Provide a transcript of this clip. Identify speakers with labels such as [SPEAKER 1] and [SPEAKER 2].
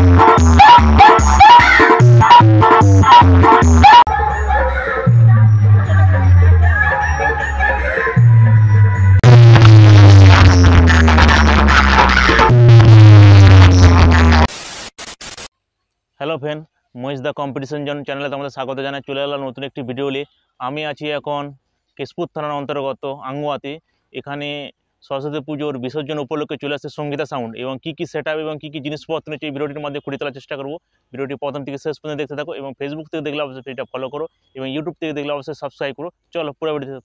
[SPEAKER 1] Hello friend Mahesh दा competition zone चैनले तुम्हारे स्वागत जाना चले एलाम नतून एक भिडियो लिए आमी आछि एखन केशपुर थानार अंतर्गत आंगुआते एखाने सरस्वती पुजोर विसर्जन उपलक्षे चले आसছে संगीता साउंड एवं की सेटआप एवं की जिनिसपत्र निয়ে ভিডিওটির মধ্যে খুঁড়ে তোলার চেষ্টা করব। ভিডিওটি প্রথম থেকে শেষ পর্যন্ত দেখতে থাকো এবং ফেসবুক থেকে দেখলে অবশ্যই পেজটা ফলো করো এবং ইউটিউব থেকে দেখলে অবশ্যই সাবস্ক্রাইব করো। চলো পুরো ভিডিও